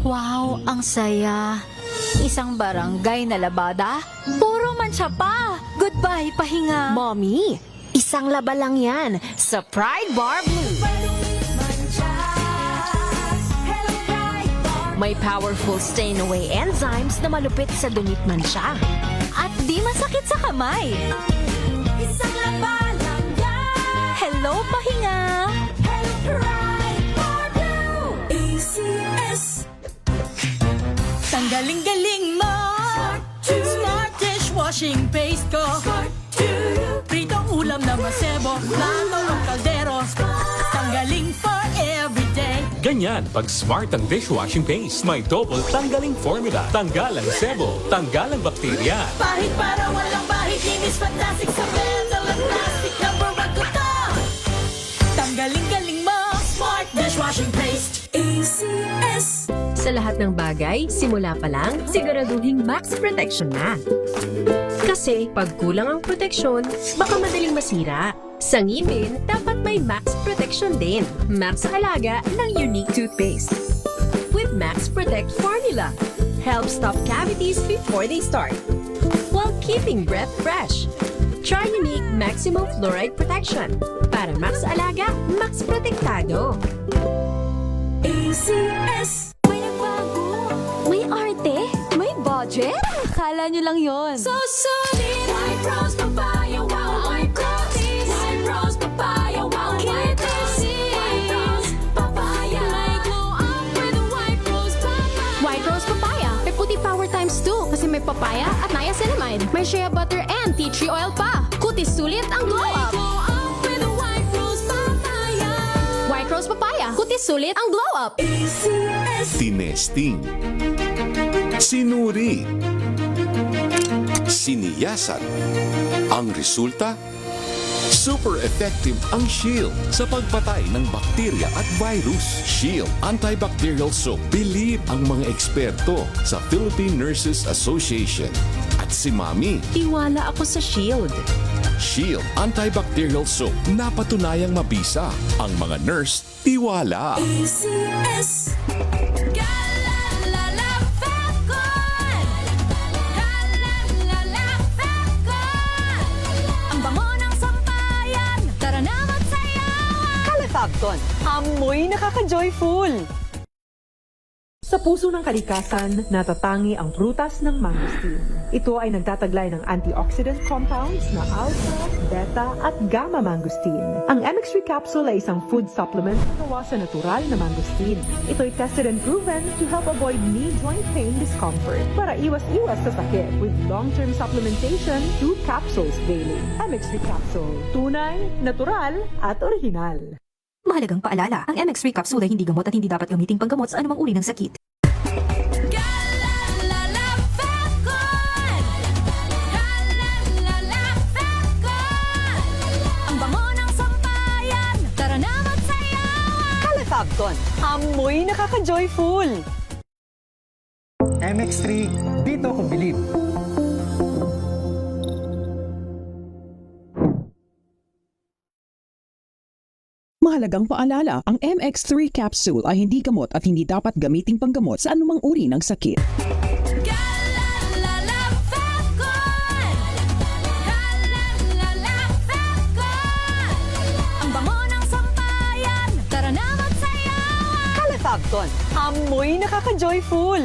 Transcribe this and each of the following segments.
Wow, ang saya. Isang barangay na labada? Puro mancha pa. Goodbye, pahinga. Mommy, isang laba lang yan sa Pride Bar Blue. May powerful stain-away enzymes na malupit sa dunit mancha. At di masakit sa kamay. Isang laba lang yan. Hello, pahinga. Hello, Pride Bar Blue. ACS. Tanggaling-galing mo. Smart dishwashing paste ko. Pritong ulam na masebo, plato o kaldero. Tanggaling for everyday. Ganyan pag smart ang dishwashing paste. May double tanggaling formula. Tanggal ang sebo, tanggal ang bakterya. Pahit para walang bahid, linis fantastic sa metal at plastic. Number one ko to. Tanggaling-galing mo. Smart dishwashing paste. ACS. Sa lahat ng bagay, simula pa lang, siguraduhing max protection na. Kasi pag kulang ang proteksyon, baka madaling masira. Sa ngipin, dapat may max protection din. Max alaga ng Unique Toothpaste. With Max Protect Formula. Help stop cavities before they start. While keeping breath fresh. Try Unique Maximum Fluoride Protection. Para max alaga, max protektado. ACS. May arte? May budget? Kala nyo lang yon. So solid. White rose papaya, wow, white rose. White rose papaya, wow, white rose. White rose papaya. May glow up with white rose papaya. White Rose Papaya. May puti power times 2 kasi may papaya at niacinamide. May shea butter and tea tree oil pa. Kutis sulit ang glow May up. glow up with white rose papaya. White Rose Papaya. Kutis sulit ang glow up. ACS. Tinesting, sinuri, siniyasan. Ang resulta? Super effective ang Shield sa pagpatay ng bakterya at virus. Shield Antibacterial Soap. Believe ang mga eksperto sa Philippine Nurses Association. At si Mami, Tiwala ako sa Shield. Shield Antibacterial Soap. Napatunayang mabisa. Ang mga nurse, tiwala. ACS. Galalala Falcon. Galalala Falcon. Ang bango ng sampayan. Tara na magsayawan. Calefacton, amoy nakaka-joyful! Sa puso ng kalikasan, natatangi ang prutas ng mangosteen. Ito ay nagtataglay ng antioxidant compounds na alpha, beta at gamma mangosteen. Ang MX3 capsule ay isang food supplement na gawa sa natural na mangosteen. Ito ay tested and proven to help avoid knee joint pain discomfort para iwas-iwas sa sakit with long-term supplementation 2 capsules daily. MX3 capsule, tunay, natural at original. Mahalagang paalala, ang MX3 capsule ay hindi gamot at hindi dapat gamiting panggamot sa anumang uri ng sakit. Galalala Falcon. Galalala Falcon. Ang bango ng sampayan. Tara na magsayawan. Calefacton, amoy nakaka-joyful! MX3, dito ko bilib. Mahalagang paalala, ang MX3 capsule ay hindi gamot at hindi dapat gamiting panggamot sa anumang uri ng sakit. Galalala Falcon. Galalala Falcon. Ang bango ng sampayan. Tara na magsayawan. Calefacton, amoy nakaka-joyful!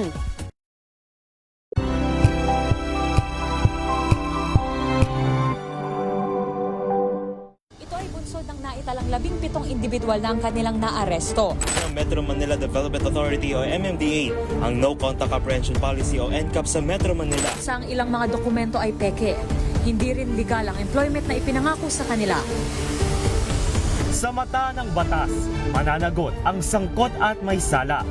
Ito ay bunsod ng naitalang 17 individual na ang kanilang naaresto. Ng Metro Manila Development Authority o MMDA ang No Contact Apprehension Policy o NCAP sa Metro Manila. Sa ang ilang mga dokumento ay peke. Hindi rin legal ang employment na ipinangako sa kanila. Sa mata ng batas, mananagot ang sangkot at may sala.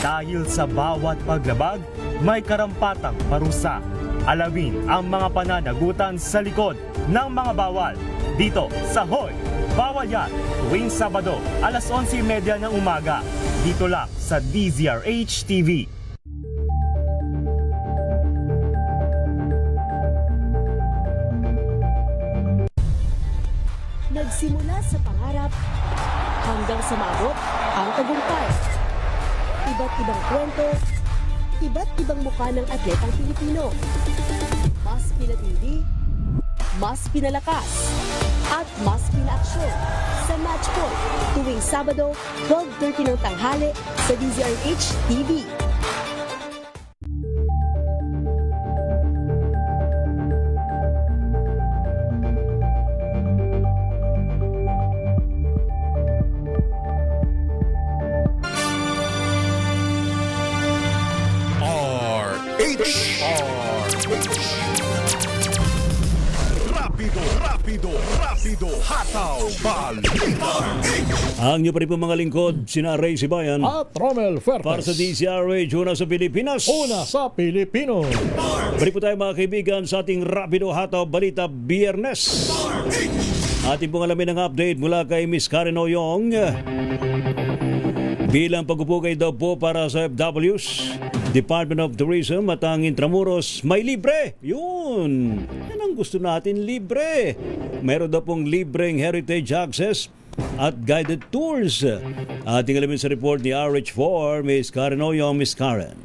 Dahil sa bawat paglabag, may karampatang parusa. Alamin ang mga pananagutan sa likod ng mga bawal. Dito sa Hoy! Bawal Yan! Tuwing Sabado, alas 11:30 ng umaga. Dito lang sa DZRH TV. Nagsimula sa pangarap hanggang sa maabot ang tagumpay. Iba't ibang kwento, iba't ibang mukha ng atletang Pilipino. Mas pinatindi, mas pinalakas, at mas pinaaksyon sa Match Point tuwing Sabado, 12:30 ng tanghali sa DZRH TV. Rapido, hataw, balita. Ang niyo pa rin po mga lingkod, sina Ray Sibayan at Romel Fuertes. Para sa DZRH, una sa Pilipinas. Una sa Pilipino. Balik po tayo mga kaibigan sa ating Rapido Hataw Balita Biyernes. Ating pong alamin ang update mula kay Miss Karen Oyong. Bilang pagpupugay daw po para sa FWs, Department of Tourism at ang Intramuros may libre. Yun! Yan ang gusto natin, libre. Meron daw pong libreng heritage access at guided tours. Ating alamin sa report ni RH4, Miss Karen Oyong. Miss Karen.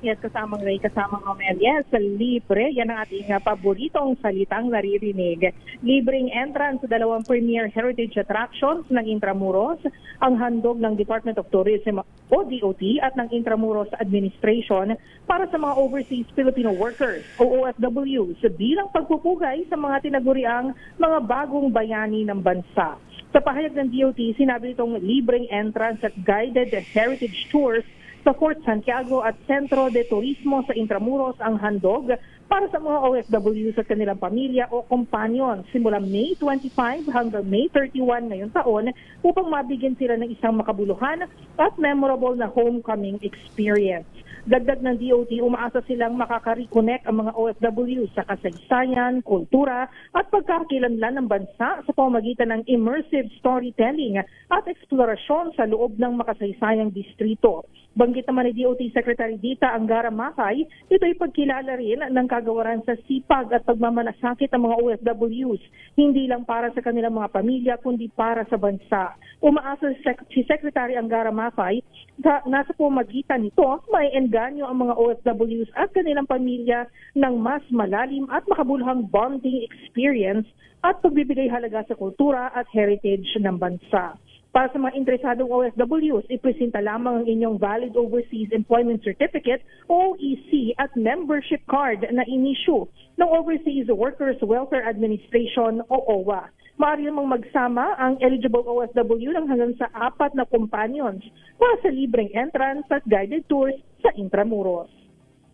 Yes, kasamang Ray, kasamang Romel. Yes, libre. Yan ang ating paboritong salitang naririnig. Libreng entrance sa dalawang premier heritage attractions ng Intramuros, ang handog ng Department of Tourism o DOT at ng Intramuros Administration para sa mga overseas Filipino workers o OFWs bilang pagpupugay sa mga tinaguriang mga bagong bayani ng bansa. Sa pahayag ng DOT, sinabi itong libreng entrance at guided heritage tours sa Fort Santiago at Centro de Turismo sa Intramuros ang handog para sa mga OFWs at kanilang pamilya o companion simula May 25 hanggang May 31 ngayong taon upang mabigyan sila ng isang makabuluhan at memorable na homecoming experience. Dagdag ng DOT, umaasa silang makaka-reconnect ang mga OFWs sa kasaysayan, kultura at pagkakakilanlan ng bansa sa pamamagitan ng immersive storytelling at eksplorasyon sa loob ng makasaysayang distrito. Banggit naman ni DOT Secretary Dita Angara Makay, ito ay pagkilala rin ng kagawaran sa sipag at pagmamalasakit ng mga OFWs, hindi lang para sa kanilang mga pamilya kundi para sa bansa. Umaasa si Secretary Angara Makay na nasa pamamagitan nito may engganyo ang mga OFWs at kanilang pamilya ng mas malalim at makabuluhang bonding experience at pagbibigay halaga sa kultura at heritage ng bansa. Para sa mga interesadong OFWs, ipresenta lamang ang inyong Valid Overseas Employment Certificate o OEC at membership card na inisyu ng Overseas Workers Welfare Administration o OWA. Maaari namang magsama ang eligible OFW ng hanggang sa 4 na companions para sa libreng entrance at guided tours sa Intramuros.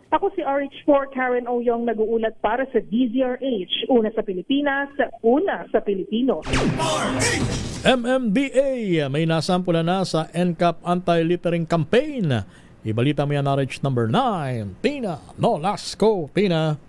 Ako si RH4 Karen Oyong, nag-uulat para sa DZRH, una sa Pilipinas, una sa Pilipino. MMDA may nasampula na sa NCAP Anti-Littering Campaign. Ibalita mo yan RH number 9. Tina Nolasco. Tina.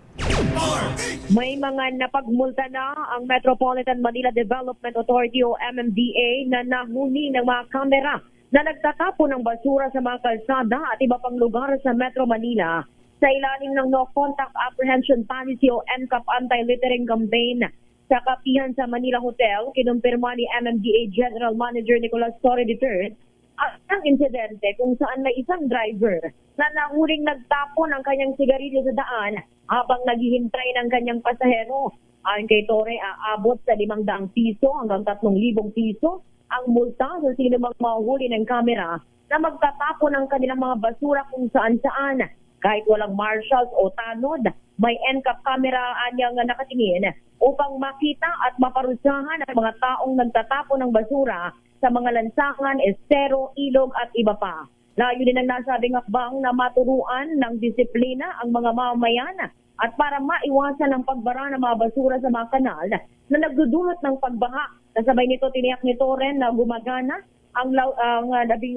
May mga napagmulta na ang Metropolitan Manila Development Authority o MMDA na nahuli ng mga kamera na nagtatapon ng basura sa mga kalsada at iba pang lugar sa Metro Manila sa ilalim ng No Contact Apprehension Policy o NCAP Anti-Littering Campaign. Sa kapihan sa Manila Hotel, kinumpirma ni MMDA General Manager Nicolas Torre III ang insidente kung saan may isang driver na nahuling nagtapon ng kanyang sigarilyo sa daan habang naghihintay ng kanyang pasahero. Ayon kay Torre, aabot sa 500 piso hanggang 3,000 piso ang multa sa sino mang mahuli ng kamera na magtatapon ng kanilang mga basura kung saan-saan. Kahit walang marshals o tanod, may NCAP camera anyang nakatingin upang makita at maparusahan ang mga taong nagtatapon ng basura sa mga lansangan, estero, ilog at iba pa. Layo din ang nasabing akbang na maturuan ng disiplina ang mga mamamayan at para maiwasan ang pagbara ng mga basura sa mga kanal na nagdudulot ng pagbaha. Kasabay nito, tiniyak nito rin na gumagana ang 80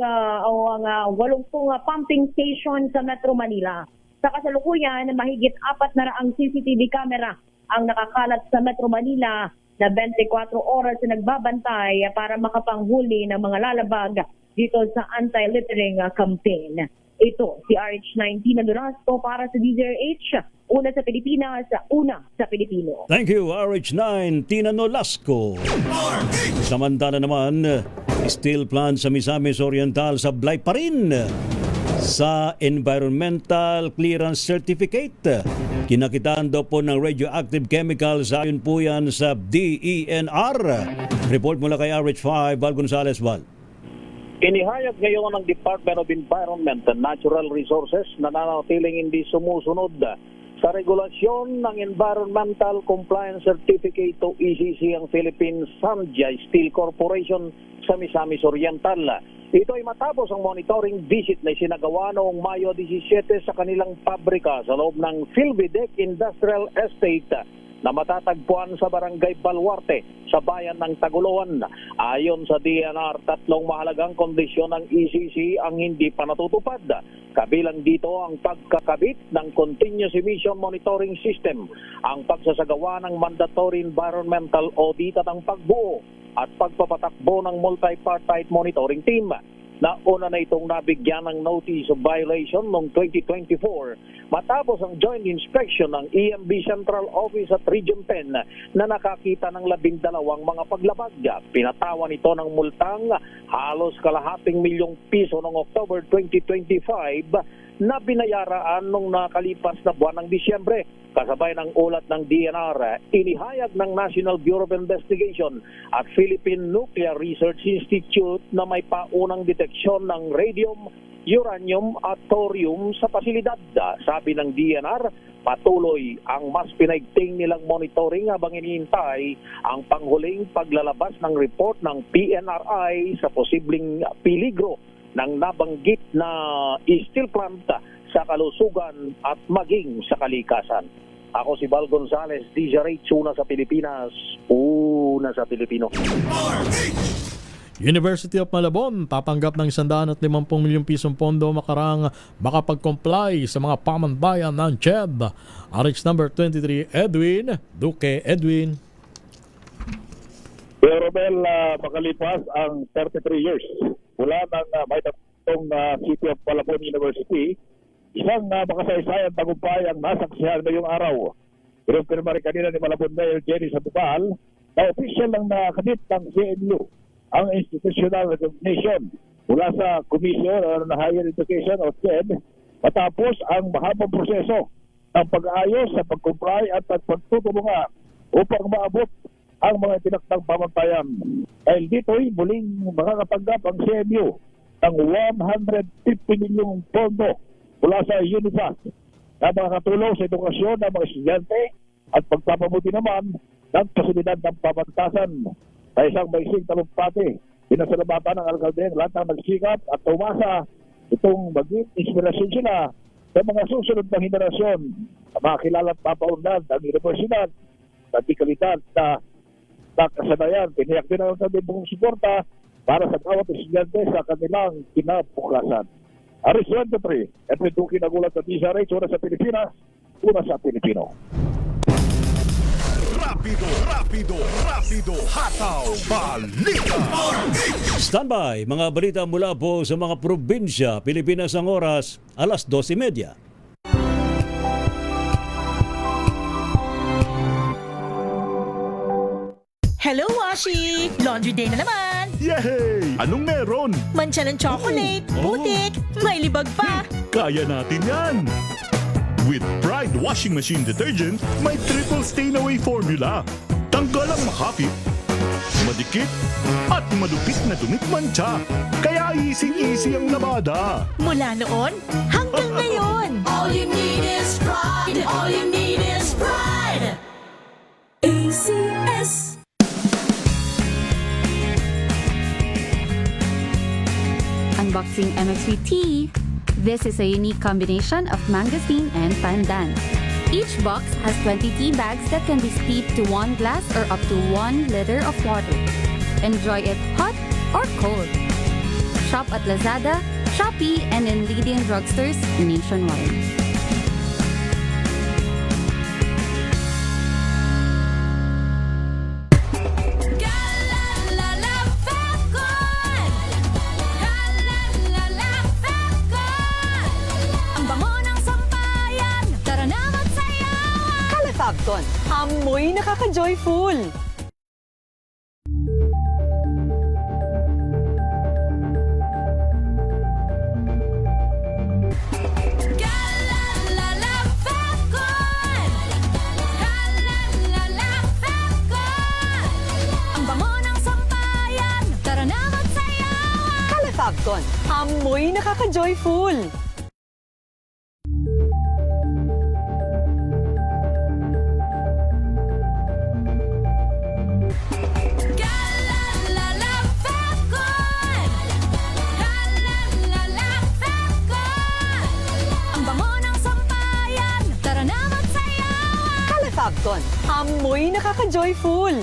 pumping station sa Metro Manila. Sa kasalukuyan, mahigit 400 CCTV camera ang nakakalat sa Metro Manila na 24 oras na nagbabantay para makapanghuli ng mga lalabag dito sa anti-littering campaign. Ito, si RH19 na Durasco para sa DZRH, una sa Pilipinas, una sa Pilipino. Thank you, RH9, Tina Nolasco. Samantala naman, Steel plant sa Misamis Oriental sablay pa rin sa Environmental Clearance Certificate. Kinakitaan daw po ng radioactive chemicals ayon po yan sa DENR. Report mula kay RH5, Val Gonzales. Val. Inihayag ngayon ng Department of Environment and Natural Resources na nanatiling hindi sumusunod sa regulasyon ng Environmental Compliance Certificate o ECC ang Philippine Sanjay Steel Corporation sa Misamis Oriental. Ito ay matapos ang monitoring visit na isinagawa noong Mayo 17 sa kanilang pabrika sa loob ng Philbidec Industrial Estate na matatagpuan sa Barangay Baluarte sa bayan ng Tagoloan. Ayon sa DNR, 3 mahalagang kondisyon ng ECC ang hindi pa natutupad. Kabilang dito ang pagkakabit ng Continuous Emission Monitoring System, ang pagsasagawa ng mandatory environmental audit at ang pagbuo at pagpapatakbo ng multi-partite monitoring team. Nauna na itong nabigyan ng notice of violation noong 2024 matapos ang joint inspection ng EMB Central Office at Region 10 na nakakita ng 12 mga paglabag. Pinatawan ito ng multang halos kalahating milyong piso noong October 2025 na binayaraan noong nakalipas na buwan ng Disyembre. Kasabay ng ulat ng DNR, inihayag ng National Bureau of Investigation at Philippine Nuclear Research Institute na may paunang deteksyon ng radium, uranium at thorium sa pasilidad. Sabi ng DNR, patuloy ang mas pinaigting nilang monitoring habang inihintay ang panghuling paglalabas ng report ng PNRI sa posibleng peligro ng nabanggit na steel plant sa kalusugan at maging sa kalikasan. Ako si Val Gonzales, DJ Rach, una sa Pilipinas, una sa Pilipino. University of Malabon tatanggap ng 150 milyong pisong pondo makarang makapag-comply sa mga pamantayan ng CHED. RH number 23, Edwin Duque. Edwin. Pero makalipas ang 33 years mula ng may tatong City of Malabon University, isang makasaysayang tagumpay ang nasaksihan ngayong araw. Pinirma rin kanina ni Malabon Mayor Jenny Sandoval na official lang nakakabit ng CNU ang institutional recognition mula sa Commission on Higher Education o CHED matapos ang mahabang proseso ng pag-aayos sa pag-comply at pagtutulungan upang maabot ang mga tinaktang pamantayan. Dahil dito'y muling makakatanggap ang CNU ng 150 milyong pondo mula sa UNIFAS na makakatulong sa edukasyon ng mga estudyante at pagpapabuti naman ng pasilidad ng pamantasan. Sa isang maising talumpati, pinasalamatan ng alkalde ang lahat ng nagsikap at umasa itong maging inspirasyon sila sa mga susunod na henerasyon na makakilala at papaunlad ang universidad sa kalidad na kasanayan. Tiniyak din ang kami buong suporta para sa bawat estudyante sa kanilang kinabukasan. Aris 23, Edwin Duque nagulat sa DJ Rach, una sa Pilipinas, una sa Pilipino. Rapido, hataw, balita. Standby, mga balita mula po sa mga probinsya, Pilipinas ang oras, alas 12:30. Hello, Washi! Laundry day na naman! Yay! Anong meron? Mancha ng chocolate, putik, may libag pa! Kaya natin yan! With Pride Washing Machine Detergent, may triple stain-away formula. Tanggal ang makapit, madikit, at malupit na dumit mancha. Kaya easy-easy ang labada. Mula noon hanggang ngayon! All you need is Pride! All you need is Pride! ACS! Unboxing MX3 Tea. This is a unique combination of mangosteen and pandan. Each box has 20 tea bags that can be steeped to 1 glass or up to 1 liter of water. Enjoy it hot or cold. Shop at Lazada, Shopee, and in leading drugstores nationwide. Fabton, amoy nakaka-joyful! Amoy nakaka-joyful! Ang bango ng sampayan, tara na magsayawan! Califabcon, amoy nakaka-joyful!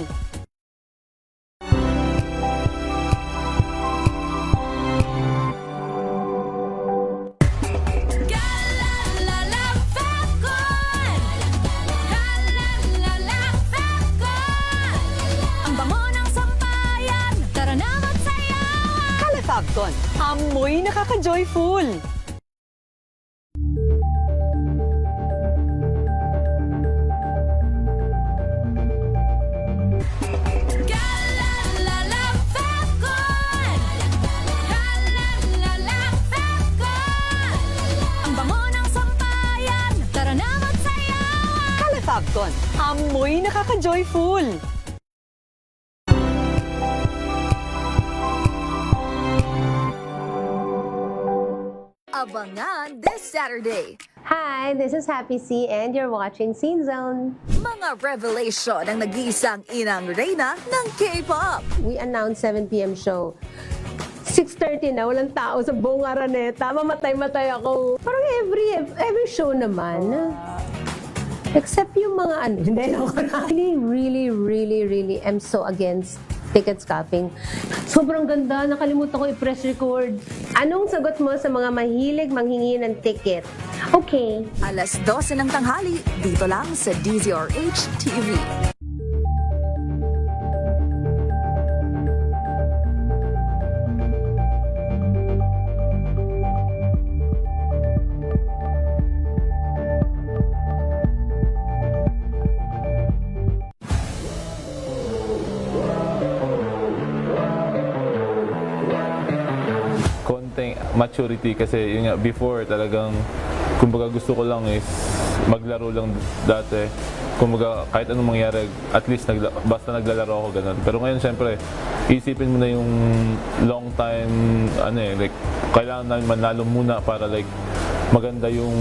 Ang bango ng sampayan, tara na magsayawan! Califabcon, amoy nakaka-joyful! Ang bango ng sampayan, tara na magsayawan! Califabcon, amoy nakaka-joyful! Abangan this Saturday. Hi, this is Happy C and you're watching Scene Zone. Mga revelation ng nag-iisang inang reyna ng K-pop. We announced 7 p.m. show. 6:30 na, walang tao sa buong Araneta. Mamatay-matay ako. Parang every show naman. Except yung mga ano. Hindi, really am so against ticket scalping. Sobrang ganda. Nakalimutan ko i-press record. Anong sagot mo sa mga mahilig manghingi ng ticket? Okay. Alas 12 ng tanghali, dito lang sa DZRH TV. Konting maturity kasi yun nga, before talagang kumbaga gusto ko lang is maglaro lang dati. Kumbaga kahit anong mangyari, at least basta naglalaro ako ganun. Pero ngayon syempre, isipin mo na yung long time like kailangan namin manalo muna para like maganda yung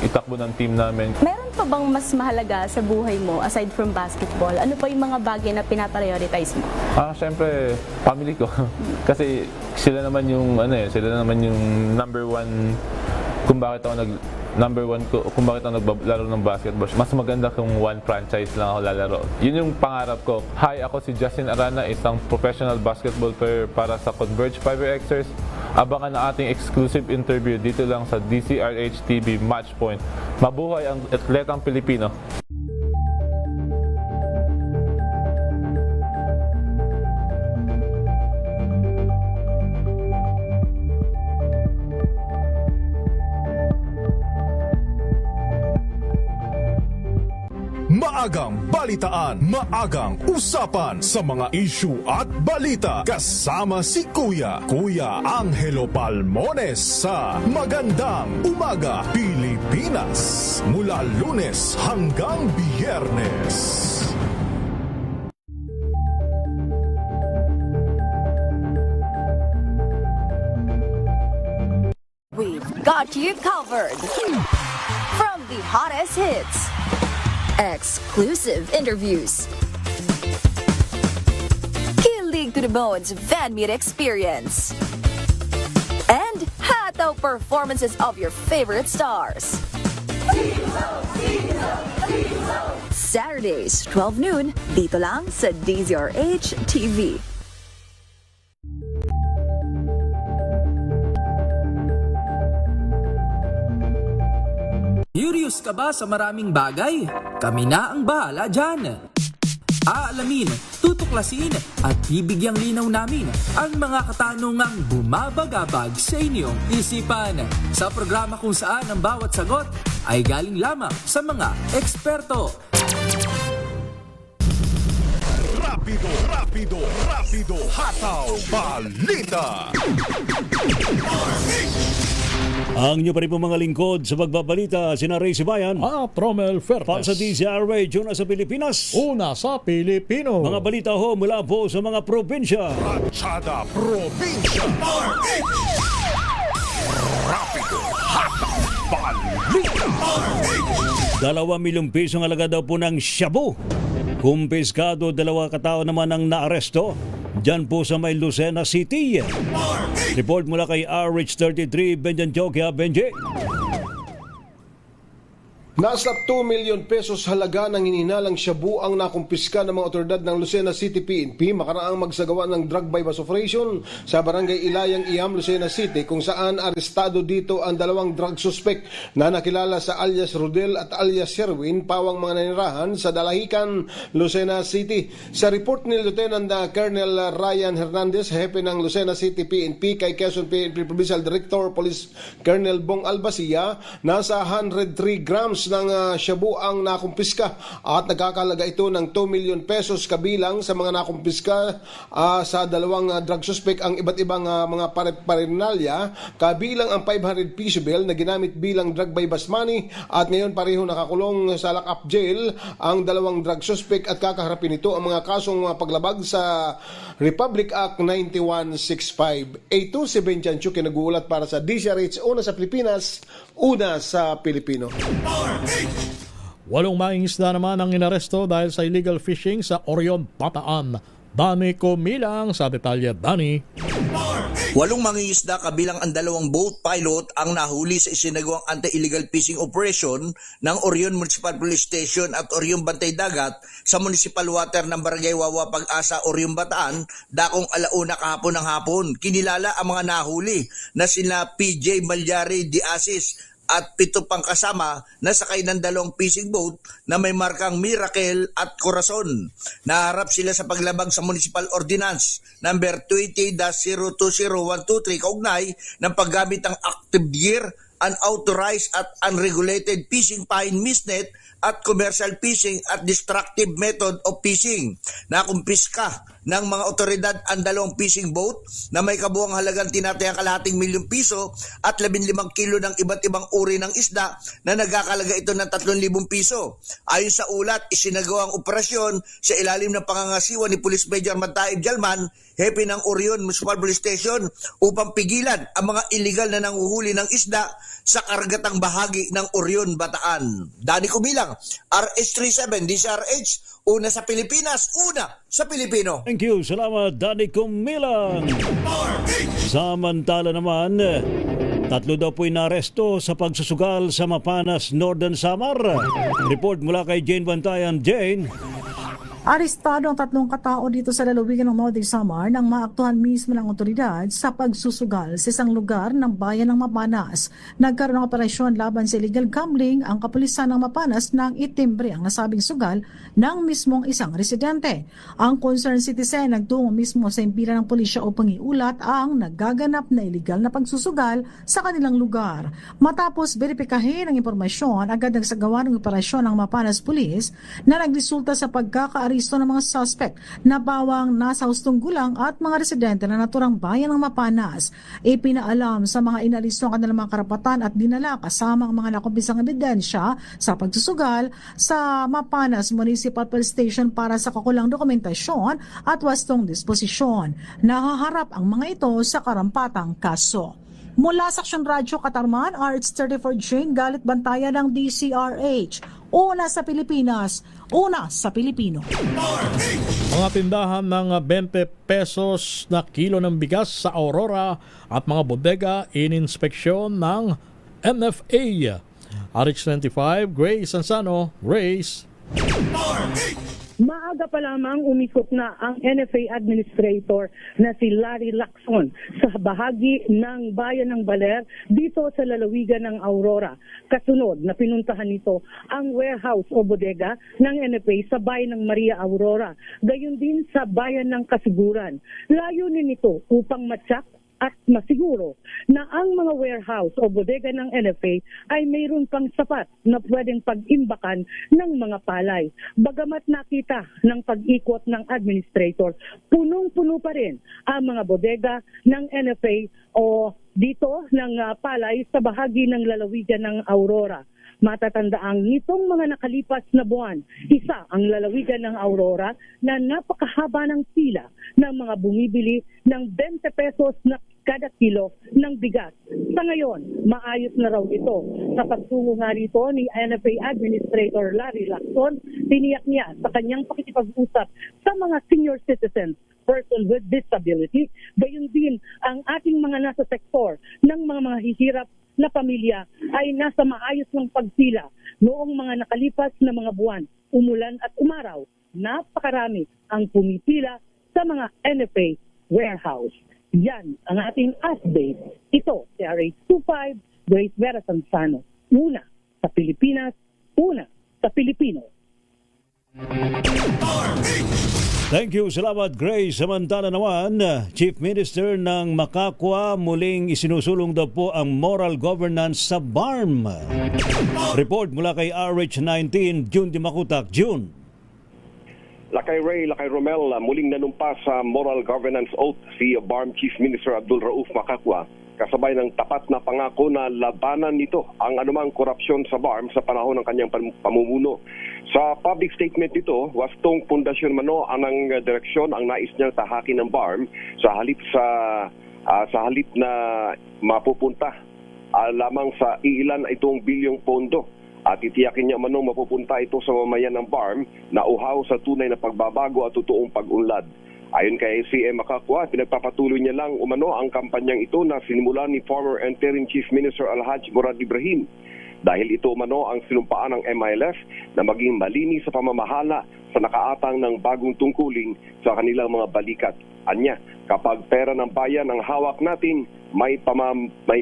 itakbo ng team namin. Meron pa bang mas mahalaga sa buhay mo aside from basketball? Ano pa yung mga bagay na pinaprioritize mo? Syempre, family ko. Kasi sila naman yung number one kung bakit ako naglalaro ng basketball. Mas maganda kung one franchise lang ako lalaro. Yun yung pangarap ko. Hi, ako si Justin Arana, isang professional basketball player para sa Converge Fiber-Xers. Abangan ang ating exclusive interview dito lang sa DZRH TV Matchpoint. Mabuhay ang atletang Pilipino. Maagang balitaan, maagang usapan sa mga issue at balita. Kasama si Kuya Angelo Palmones sa Magandang Umaga Pilipinas. Mula Lunes hanggang Biyernes. We've got you covered. From the hottest hits, exclusive interviews, kilig to the bones fan meet experience, and hataw performances of your favorite stars. Saturdays, 12 noon, dito lang sa DZRH TV. Curious ka ba sa maraming bagay? Kami na ang bahala dyan. Aalamin, tutuklasin at bibigyang linaw namin ang mga katanungang bumabagabag sa inyong isipan. Sa programa kung saan ang bawat sagot ay galing lamang sa mga eksperto. Rapido, hataw, balita. Ang inyo pa rin po mga lingkod sa pagbabalita, sina Ray Sibayan at Romel Fertes. Para sa DZRH, una sa Pilipinas. Una sa Pilipino. Mga balita ho mula po sa mga probinsya. Ratsyada Probinsya. Rapido, hatak, balita. 2 milyong pisong halaga daw po ng shabu. Kumpiskado, 2 katao naman ang naaresto dyan po sa may Lucena City. Report mula kay RH33, Benjan Jokia. Benji. Nasa 2 milyon pesos halaga ng hinihinalang shabu ang nakumpiska ng mga otoridad ng Lucena City PNP makaraang magsagawa ng drug bypass operation sa barangay Ilayang Iam, Lucena City, kung saan arestado dito ang 2 drug suspect na nakilala sa alias Rodel at alias Sherwin, pawang mga nanirahan sa Dalahican, Lucena City. Sa report ni Lieutenant Colonel Ryan Hernandez, hepe ng Lucena City PNP, kay Quezon PNP Provincial Director Police Colonel Bong Albasia, nasa 103 grams ng shabu ang nakumpiska at nagkakalaga ito ng 2 milyon pesos, kabilang sa mga nakumpiska sa 2 drug suspect ang iba't ibang mga paraphernalia, kabilang ang 500 piso bill na ginamit bilang drug bypass money, at ngayon pareho nakakulong sa lock-up jail ang 2 drug suspect at kakaharapin ito ang mga kasong paglabag sa Republic Act 9165. A2 si Benjan Chuki nag-uulat para sa DCRH, una sa Pilipinas, una sa Pilipino. 8 mangingisda naman ang inaresto dahil sa illegal fishing sa Orion, Bataan. Dani Comilang sa detalye. Dani. 8 mangingisda kabilang ang 2 boat pilot ang nahuli sa isinagawang anti-illegal fishing operation ng Orion Municipal Police Station at Orion Bantay Dagat sa municipal water ng Barangay Wawa Pag-asa, Orion, Bataan, dakong 1:00 kahapon ng hapon. Kinilala ang mga nahuli na sina PJ Malyari Diasis at 7 pang kasama na sakay ng 2 fishing boat na may markang Miracle at Corazon. Naharap sila sa paglabag sa Municipal Ordinance number 20-020123 kaugnay ng paggamit ng active gear, unauthorized at unregulated fishing fine misnet at commercial fishing at destructive method of fishing. Nakumpiska ng mga otoridad ang 2 fishing boat na may kabuang halagang tinatayang 0.5 milyong piso at 15 kilo ng iba't ibang uri ng isda na nagkakalaga ito ng 3,000 piso. Ayon sa ulat, isinagawang operasyon sa ilalim ng pangangasiwa ni Police Major Mataib Jalman, hepe ng Orion Municipal Police Station, upang pigilan ang mga illegal na nanguhuli ng isda sa karagatang bahagi ng Orion, Bataan. Dani Kumilang, RH37 DCRH, una sa Pilipinas, una sa Pilipino. Thank you. Salamat, Dani Kumilang. Samantala naman, 3 daw po inaresto sa pagsusugal sa Mapanas, Northern Samar. Report mula kay Jane Bantayan. Jane. Arestado ang 3 katao dito sa lalawigan ng Northern Samar nang maaktuhan mismo ng otoridad sa pagsusugal sa isang lugar ng bayan ng Mapanas. Nagkaroon ng operasyon laban sa illegal gambling ang kapulisan ng Mapanas nang itimbre ang nasabing sugal ng mismong isang residente. Ang concerned citizen nagtungo mismo sa impira ng pulisya upang iulat ang nagaganap na illegal na pagsusugal sa kanilang lugar. Matapos beripikahin ang impormasyon, agad nagsagawa ng operasyon ng Mapanas Police na nagresulta sa pagkaka ng mga suspect na bawang nasa hustong gulang at mga residente na naturang bayan ng Mapanas. Ipinaalam sa mga inalisto ang kanilang mga karapatan at dinala kasama ang mga nakumpisang ebidensya sa pagsusugal sa Mapanas Municipal Police Station para sa kakulang dokumentasyon at wastong disposisyon. Nahaharap ang mga ito sa karampatang kaso. Mula sa Aksyon Radyo Katarman, RH34 Jane Galit Bantayan ng DCRH. Una sa Pilipinas, una sa Pilipino. Mga tindahan ng 20 pesos na kilo ng bigas sa Aurora at mga bodega in-inspeksyon ng NFA. RH25, Grace Ansano, Grace. Maaga pa lamang umikot na ang NFA Administrator na si Larry Lacson sa bahagi ng bayan ng Baler dito sa lalawigan ng Aurora. Kasunod na pinuntahan nito ang warehouse o bodega ng NFA sa bayan ng Maria Aurora. Gayon din sa bayan ng Kasiguran. Layunin nito upang matsak at masiguro na ang mga warehouse o bodega ng NFA ay mayroon pang sapat na pwedeng pag-imbakan ng mga palay. Bagamat nakita ng pag-ikot ng administrator, punong-puno pa rin ang mga bodega ng NFA o dito ng palay sa bahagi ng lalawigan ng Aurora. Matatandaang nitong mga nakalipas na buwan, isa ang lalawigan ng Aurora na napakahaba ng pila ng mga bumibili ng 20 pesos na kada kilo ng bigas. Sa ngayon, maayos na raw ito. Sa pagtungo nga rito ni NFA Administrator Larry Lacson, tiniyak niya sa kanyang pakikipag-usap sa mga senior citizens, person with disability, gayon din ang ating mga nasa sektor ng mga hihirap na pamilya ay nasa maayos ng pagpila noong mga nakalipas na mga buwan. Umulan at umaraw, napakarami ang pumipila sa mga NFA warehouse. Yan ang ating update. Ito, si RH25, Grace Vera Sansano. Una sa Pilipinas, una sa Pilipino. Thank you. Salamat, Grace. Samantala naman, Chief Minister ng Makakwa muling isinusulong daw po ang moral governance sa BARM. Report mula kay RH19, June Dimakutak. June. Lakay Ray, Lakay Romel, muling nanumpa sa moral governance oath si BARM Chief Minister Abdul Rauf Makakwa, kasabay ng tapat na pangako na labanan nito ang anumang korupsyon sa BARM sa panahon ng kanyang pamumuno. Sa public statement nito, wastong pundasyon mano anang direksyon ang nais niyang tahakin ng BARM sa halip na mapupunta lamang sa iilan itong bilyong pondo. At itiyakin niya manong mapupunta ito sa mamayan ng BARM na uhaw sa tunay na pagbabago at totoong pag-unlad. Ayon kay CM Makakwa, pinagpapatuloy niya lang umano ang kampanyang ito na sinimulan ni former Interim Chief Minister Alhaj Murad Ibrahim. Dahil ito umano ang sinumpaan ng MILF na maging malinis sa pamamahala sa nakaatang ng bagong tungkuling sa kanilang mga balikat. Anya, kapag pera ng bayan ang hawak natin, may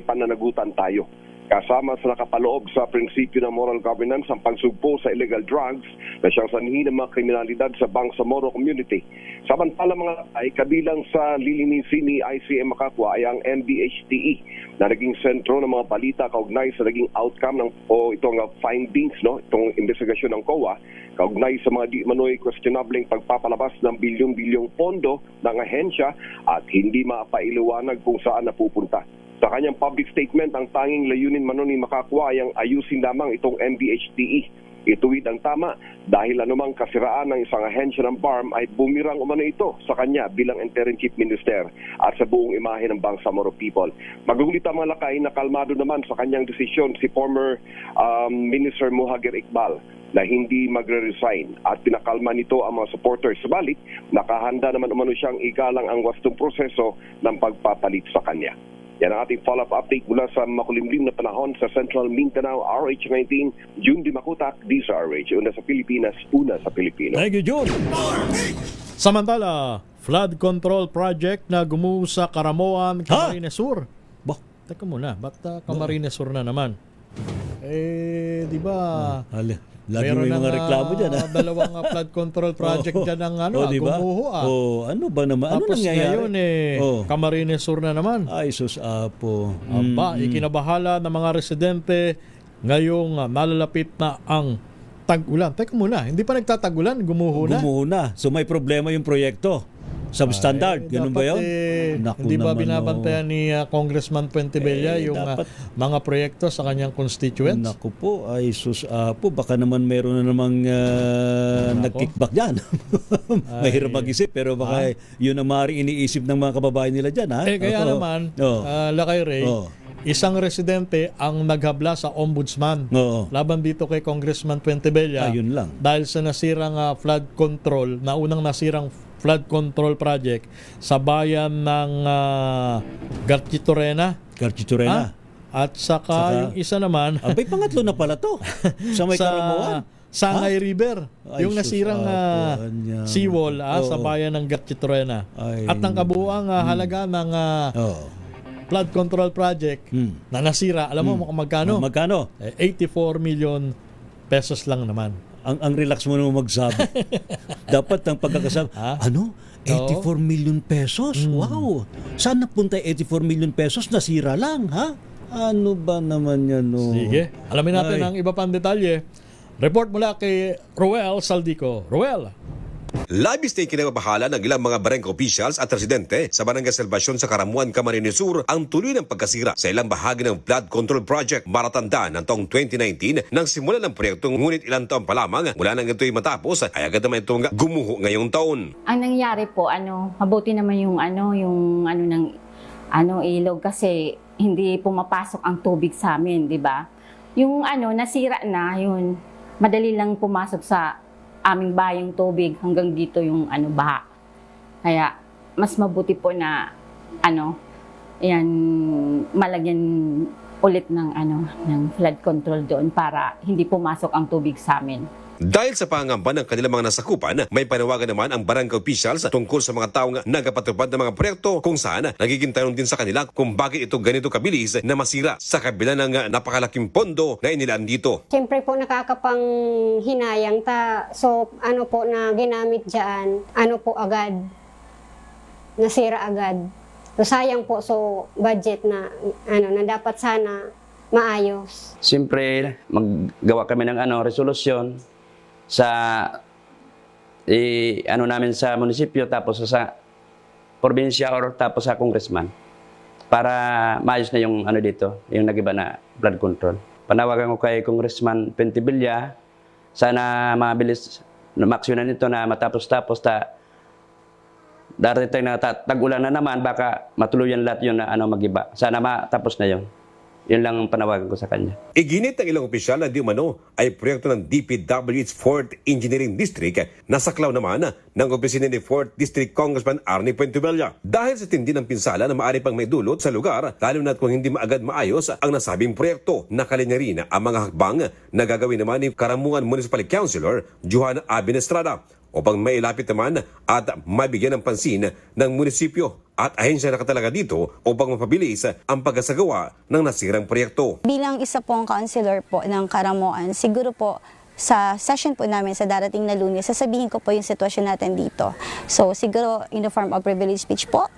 pananagutan tayo. Kasama sa nakapaloob sa prinsipyo ng moral governance ang pagsugpo sa illegal drugs na siyang sanhi ng mga kriminalidad sa Bangsamoro community. Samantala mga ay kabilang sa lilinisin ni ICM Makakwa ay ang MDHTE na naging sentro ng mga balita kaugnay sa naging outcome ng itong findings, itong investigasyon ng COA kaugnay sa mga di manoy questionableng pagpapalabas ng bilyong-bilyong pondo ng ahensya at hindi mapailiwanag kung saan napupunta. Sa kanyang public statement, ang tanging layunin mano ni Makakwa ay ang ayusin lamang itong MDHTE. Ituwid ang tama dahil anumang kasiraan ng isang ahensya ng BARM ay bumirang umano ito sa kanya bilang Interim Chief Minister at sa buong imahe ng Bangsamoro people. Magugulit ang mga lakay na kalmado naman sa kanyang desisyon si former Minister Muhagir Iqbal na hindi magre-resign at pinakalma nito ang mga supporters. Subalit, nakahanda naman umano siyang igalang ang wastong proseso ng pagpapalit sa kanya. Yan ang ating follow-up update mula sa makulimlim na panahon sa Central Mindanao, RH19, June Dimakutak, DZRH. Una sa Pilipinas, una sa Pilipino. Thank you, June. Samantala, flood control project na gumuho sa Caramoan, Camarines Sur. Teka muna, ba't Camarines Sur na naman? Di ba? Lagi may mga reklamo dyan. Dalawang flood control project dyan ang diba? gumuho. Ano ba naman? Ano Tapos nangyayari? ngayon Camarines Sur na naman. Ay, sus apo. Ikinabahala ng mga residente ngayong nalalapit na ang tag-ulan. Teka muna, hindi pa nagtatag-ulan, gumuho na. Gumuho na. So may problema yung proyekto. Substandard, ganun ba yun? Hindi ba binabantayan ni Congressman Puentebella yung mga proyekto sa kanyang constituents? Naku po, ay sus po, baka naman meron na namang nag-kickback dyan. Mahirap mag-isip, pero baka yun ang maaaring iniisip ng mga kababayan nila dyan. Kaya naman, Lakay Ray, isang residente ang naghabla sa ombudsman laban dito kay Congressman Puentebella. Ayun lang. Dahil sa nasirang flood control, naunang nasirang flood control project sa bayan ng Garchitorena. At saka yung isa naman, abay, pangatlo na pala to. Sa may Caramoan. Sangay River. Yung nasirang seawall sa bayan ng Garchitorena. At ang kabuuang halaga ng flood control project na nasira, alam mo kung magkano? Magkano? 84 million pesos lang naman. Ang relax mo naman magsabi. Dapat ang pagkakasabi, 84 million pesos? Wow! Saan napunta 84 million pesos? Nasira lang, ha? Ano ba naman yan? Sige, alamin natin ang iba pang detalye. Report mula kay Roel Saldico. Roel! Labis na ikinabahala ng ilang mga barangay officials at residente sa Barangay Salvacion sa Caramuan, Camarines Sur ang tuloy ng pagkasira sa ilang bahagi ng flood control project. Maratanda ng taong 2019 nang simulan ng proyekto, ngunit ilang taon pa lamang mula nang ito'y matapos ay agad naman itong gumuho ngayong taon. Ang nangyari po, mabuti naman yung ilog kasi hindi pumapasok ang tubig sa amin, di ba? Yung nasira na, yun, madali lang pumasok sa aming bayong tubig hanggang dito yung baha. Kaya mas mabuti po na malagyan ulit ng flood control doon para hindi pumasok ang tubig sa amin. Dahil sa pangamba ng kanilang mga nasakupan, may panawagan naman ang barangay officials tungkol sa mga taong nagpatupad ng mga proyekto kung saan nagiging tanong din sa kanila kung bakit ito ganito kabilis na masira sa kabila ng napakalaking pondo na inilaan dito. Siyempre po nakakapanghinayang so po na ginamit dyan, agad, nasira agad. So sayang po, so budget na na dapat sana maayos. Siyempre maggawa kami ng resolusyon sa namin sa munisipyo, tapos sa probinsya or tapos sa congressman para maayos na yung dito, yung nagiba na flood control. Panawagan ko kay Congressman Pentibilla, sana mabilis na maksyonan nito na matapos-tapos darating na tag-ulan na naman, baka matuluyan lahat yun na magiba. Sana matapos na yun. Yun lang ang panawagan ko sa kanya. Iginit ng ilang opisyal na di umano ay proyekto ng DPWH's 4th Engineering District na saklaw naman ng opisina ni 4th District Congressman Arnie Pentibella. Dahil sa tindi ng pinsala na maaari pang may dulot sa lugar, lalo na kung hindi maagad maayos ang nasabing proyekto. Nakalinya rin ang mga hakbang na gagawin naman ni Karamuan Municipal Councilor Johan Abin Estrada upang mailapit naman at mabigyan ng pansin ng munisipyo at ahensya na katalaga dito upang mapabilis ang pagkasagawa ng nasirang proyekto. Bilang isa pong councilor po ng Karamuan, siguro po sa session po namin sa darating na Lunes, sasabihin ko po yung sitwasyon natin dito. So siguro in the form of privilege speech po.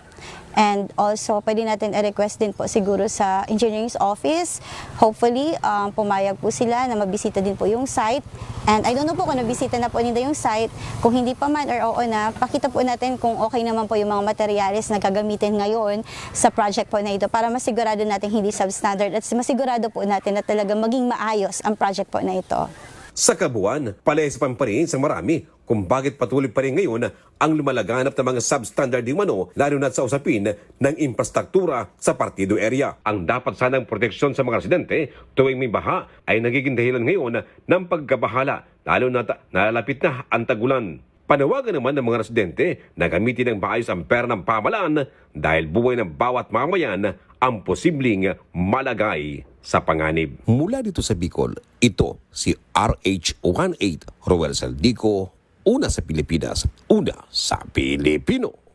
And also, pwede natin i-request din po siguro sa engineering's office. Hopefully, pumayag po sila na mabisita din po yung site. And I don't know po kung nabisita na po nila yung site. Kung hindi pa man or oo na, pakita po natin kung okay naman po yung mga materyales na gagamitin ngayon sa project po na ito para masigurado natin hindi substandard at masigurado po natin na talaga maging maayos ang project po na ito. Sa kabuuan, palaisipan pa rin sa marami kung bakit patuloy pa rin ngayon ang lumalaganap ng mga substandard di umano, lalo na sa usapin ng infrastruktura sa partido area. Ang dapat sanang proteksyon sa mga residente tuwing may baha ay nagiging dahilan ngayon ng pagkabahala, lalo na nalalapit na ang tagulan. Panawagan naman ng mga residente na gamitin ng maayos ang pera ng pamahalaan dahil buhay ng bawat mamayan ang posibleng malagay sa panganib. Mula dito sa Bicol, ito si RH18 Roel Saldico, una sa Pilipinas, una sa Pilipino.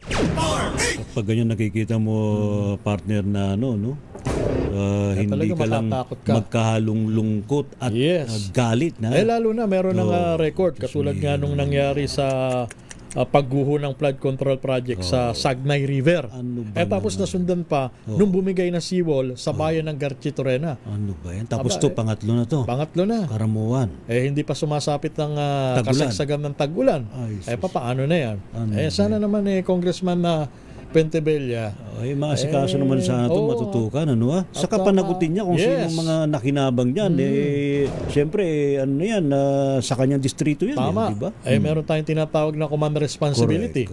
Pag ganyan nakikita mo, partner, na hindi ka lang magkahalong lungkot at galit na. Lalo na meron ng record katulad nga nung nangyari sa pagguho ng flood control project sa Sagnay River. Tapos nasundan pa nung bumigay na seawall sa bayan ng Garchitorena. Ano ba yan? Tapos pangatlo na to. Pangatlo na. Karamuan. Hindi pa sumasapit ng kasagsagan ng tag-ulan. Paano na yan? Sana naman Congressman na Pentibella. Maasikaso naman sa ito, matutukan, Saka panagutin niya kung sino mga nakinabang niyan. Siyempre, sa kanyang distrito yan. Tama. Diba? Meron tayong tinatawag na command responsibility.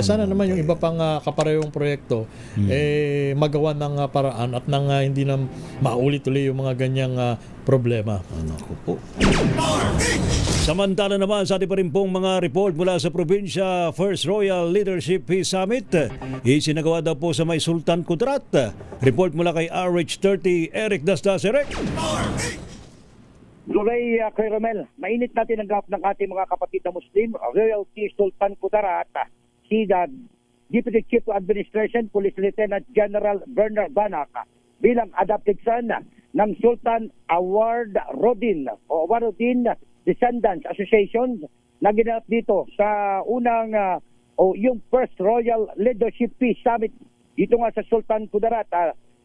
Sana naman yung iba pang kaparehong proyekto, magawa ng paraan at nang hindi na maulit-uli yung mga ganyang problema. Samantala naman sa ating pa rin pong mga report mula sa probinsya, First Royal Leadership Peace Summit isinagawa daw po sa may Sultan Kudarat. Report mula kay RH30 Eric Dasdas. Eric! Gulay kay Romel, mainit na tinanggap ng ating mga kapatid na Muslim, Royalty Sultan Kudarat, si Deputy Chief of Administration, Police Lieutenant General Bernard Banak, bilang adopted son ng Sultan Awaruddin Descendants Association na ginanap dito sa unang yung First Royal Leadership Peace Summit dito nga sa Sultan Kudarat.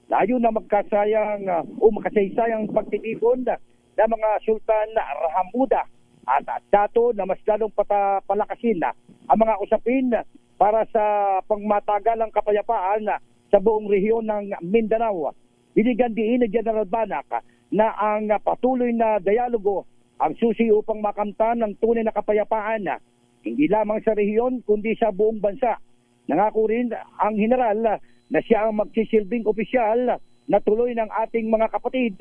Layo na makasaysayang pagtitipon ng mga Sultan Rahamuda at dato na mas lalong palakasin ang mga usapin para sa pangmatagalang kapayapaan sa buong rehiyon ng Mindanao. Binigyan diin ni General Banak na ang patuloy na dialogo ang susi upang makamtan ng tunay na kapayapaan hindi lamang sa rehiyon kundi sa buong bansa. Nangako rin ang general na siya ang magsisilbing opisyal na tulay ng ating mga kapatid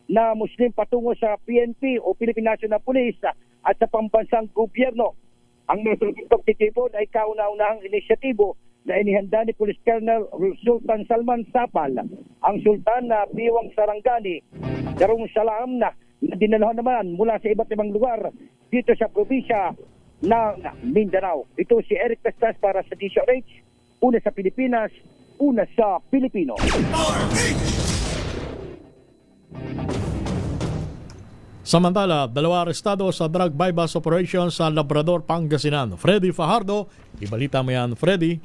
na Muslim patungo sa PNP o Philippine National Police at sa pambansang gobyerno. Ang nasabing pagtitipon ay kauna-unahang inisyatibo na inihanda ni Police Colonel Sultan Salman Sapal, ang Sultan na Biwang Sarangani, Darussalam na dinalahan naman mula sa iba't ibang lugar dito sa probinsya ng Mindanao. Ito si Eric Pestas para sa DZRH, una sa Pilipinas, una sa Pilipino. Samantala, 2 arestado sa drug bypass operation sa Labrador, Pangasinan. Freddy Fajardo, ibalita mo yan, Freddy.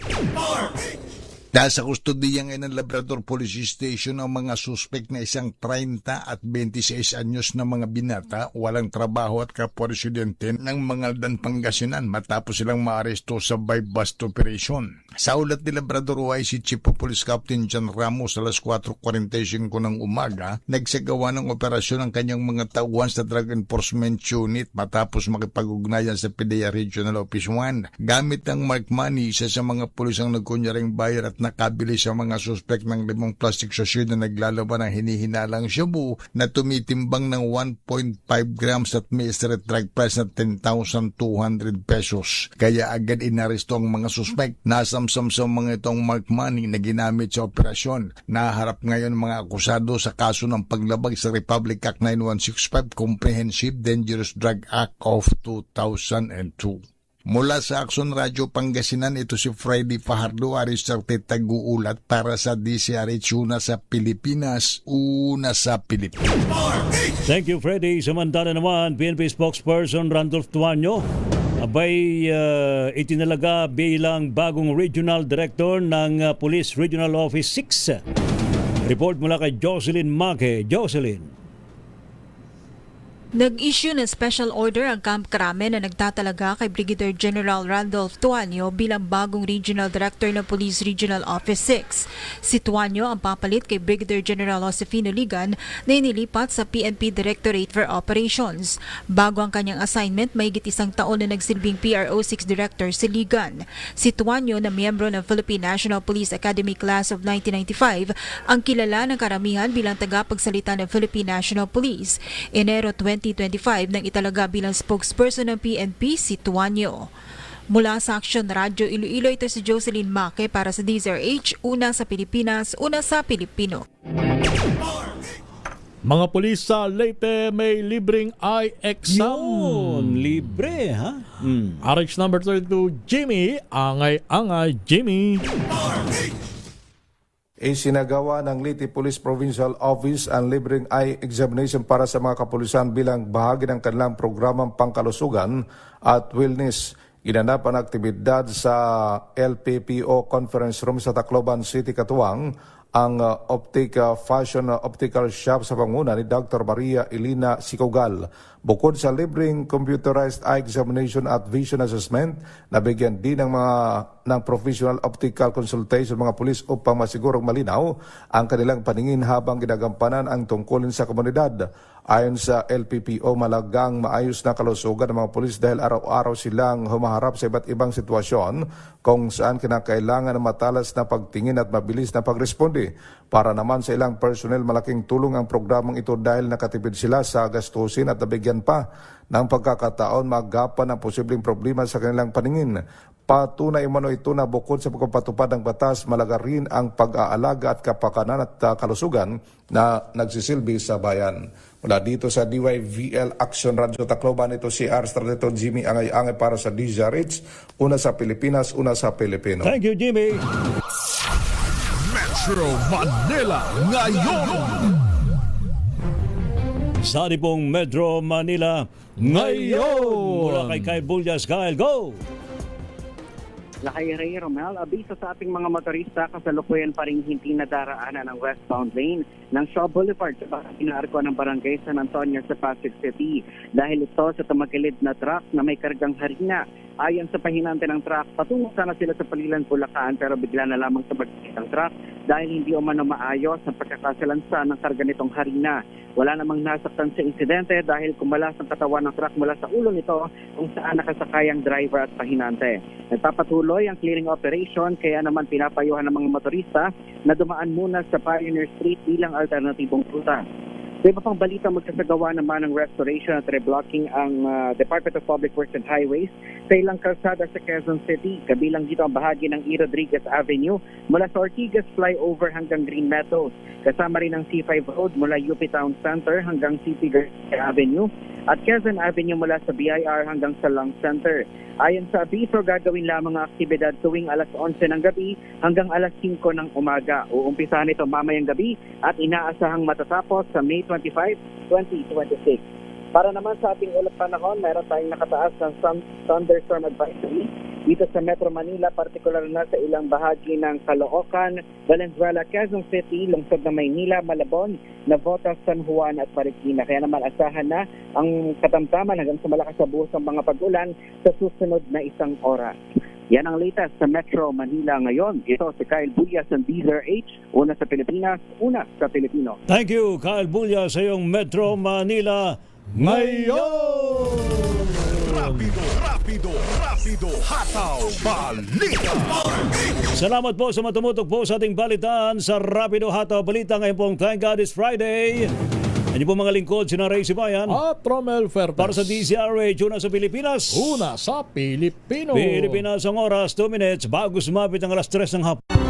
Nasa kustodiya ngayon ng Labrador Police Station ang mga suspect na isang 30 at 26 anyos na mga binata, walang trabaho at kapwa-residente ng Mangaldan, Pangasinan matapos silang maaresto sa bypass operation. Sa ulat ni Labrador YC Chief of Police Captain John Ramos alas 4:45 ng umaga, nagsagawa ng operasyon ang kanyang mga tauhan sa Drug Enforcement Unit matapos makipag-ugnayan sa PDEA Regional Office 1. Gamit ang marked money, isa sa mga pulis ang nagkunyaring buyer at nakabili sa mga suspect ng 5 plastic sachet na naglalaban ng hinihinalang shabu na tumitimbang ng 1.5 grams at may street drug price na 10,200 pesos. Kaya agad inaresto ang mga suspect. Nasamsam sa mga itong marked money na ginamit sa operasyon. Naharap ngayon mga akusado sa kaso ng paglabag sa Republic Act 9165 Comprehensive Dangerous Drug Act of 2002. Mula sa Action Radio Pangasinan, ito si Freddy Fajardo, Arisarte Taguulat para sa DZRH, una sa Pilipinas, una sa Pilipinas. Thank you, Freddy. Samantala naman, PNP spokesperson Randolph Tuanyo abay itinalaga bilang bagong regional director ng Police Regional Office 6. Report mula kay Jocelyn Maque. Jocelyn. Nag-issue ng special order ang Camp Crame na nagtatalaga kay Brigadier General Randolph Tuanyo bilang bagong Regional Director ng Police Regional Office 6. Si Tuanyo ang papalit kay Brigadier General Josefino Ligan na inilipat sa PNP Directorate for Operations. Bago ang kanyang assignment, mahigit 1 taon na nagsilbing PRO 6 Director si Ligan. Si Tuanyo na miyembro ng Philippine National Police Academy Class of 1995 ang kilala ng karamihan bilang tagapagsalita ng Philippine National Police. Enero 2025 nang italaga bilang spokesperson ng PNP si Tuanyo. Mula sa Action Radio Iloilo, ito si Jocelyn Maque para sa DZRH, una sa Pilipinas, una sa Pilipino. Mga pulis sa Leyte may libreng eye exam. Yun, libre ha? RH number 32, Jimmy. Angay, Jimmy. Isinagawa ng Leyte Police Provincial Office ang libreng eye examination para sa mga kapulisan bilang bahagi ng kanilang programang pangkalusugan at wellness. Ginanap ang aktibidad sa LPPO Conference Room sa Tacloban City, Katuwang, ang Fashion Optical Shop sa panguna ni Dr. Maria Elina Sikogal. Bukod sa libreng computerized eye examination at vision assessment, nabigyan din ng professional optical consultation mga pulis upang masigurong malinaw ang kanilang paningin habang ginagampanan ang tungkulin sa komunidad. Ayon sa LPPO, malagang maayos na kalusugan ng mga pulis dahil araw-araw silang humaharap sa iba't ibang sitwasyon kung saan kinakailangan ng matalas na pagtingin at mabilis na pagresponde. Para naman sa ilang personnel, malaking tulong ang programang ito dahil nakatipid sila sa gastusin at nabigyan pa ng pagkakataon magapan ng posibleng problema sa kanilang paningin. Patunay umano ito na bukod sa pagpapatupad ng batas, malaga rin ang pag-aalaga at kapakanan at kalusugan na nagsisilbi sa bayan. Mula dito sa DYVL Action Radio Tacloban, ito si R. Jimmy Angay para sa DZRH, una sa Pilipinas, una sa Pilipino. Thank you, Jimmy. Metro Manila ngayon. Sa pong Metro Manila ngayon. Mula kay Kyle Bullas. Kyle, go! Lakay Ray Romel, abiso sa ating mga motorista, kasalukuyan pa rin hindi nadaraanan ang westbound lane ng Shaw Boulevard sa pinaarko ng Barangay San Antonio sa Pasig City dahil ito sa tumakilid na truck na may kargang harina Ayon sa pahinante ng truck, patungo sana sila sa Palilan, Bulacan pero bigla na lamang sa bagay ng truck dahil hindi umano maayos ang pagkakasalansa ng karga nitong harina. Wala namang nasaktan sa insidente dahil kumalas ang katawan ng truck mula sa ulo nito kung saan nakasakay ang driver at pahinante. Nagpapatuloy ang clearing operation kaya naman pinapayuhan ng mga motorista na dumaan muna sa Pioneer Street bilang alternatibong ruta. Sa iba pang balita, magsasagawa naman ng restoration at reblocking ang Department of Public Works and Highways sa ilang kalsada sa Quezon City. Kabilang dito ang bahagi ng E. Rodriguez Avenue mula sa Ortigas Flyover hanggang Green Meadows. Kasama rin ang C5 Road mula UP Town Center hanggang CP Garcia Avenue at Quezon Avenue mula sa BIR hanggang sa Lang Center. Ayon sa abiso, gagawin lamang ang aktibidad tuwing alas 11 ng gabi hanggang alas 5 ng umaga. Uumpisahan ito mamayang gabi at inaasahang matatapos sa May 25, 2026. Para naman sa ating ulat panahon, mayroon tayong nakataas ng thunderstorm advisory dito sa Metro Manila, partikular na sa ilang bahagi ng Caloocan, Valenzuela, Quezon City, lungsod ng Maynila, Malabon, Navotas, San Juan at Marikina. Kaya naman asahan na ang katamtaman hanggang sa malakas na buhos ng mga pag-ulan sa susunod na isang oras. Yan ang latest sa Metro Manila ngayon. Ito si Kyle Bulya ng DZRH, una sa Pilipinas, una sa Pilipino. Thank you, Kyle Bulya, sa iyong Metro Manila ngayon! Rapido, hataw, balita. Salamat po sa matumutok po sa ating balitaan sa Rapido Hataw Balita. Ngayon pong Thank God It's Friday. Ano po mga lingkod, sina Ray Sibayan at Romel Fertas. Para sa DZRH, una sa Pilipinas. Una sa Pilipino. Pilipinas ang oras, 2 minutes bago sumapit ang alas 3 ng hapon.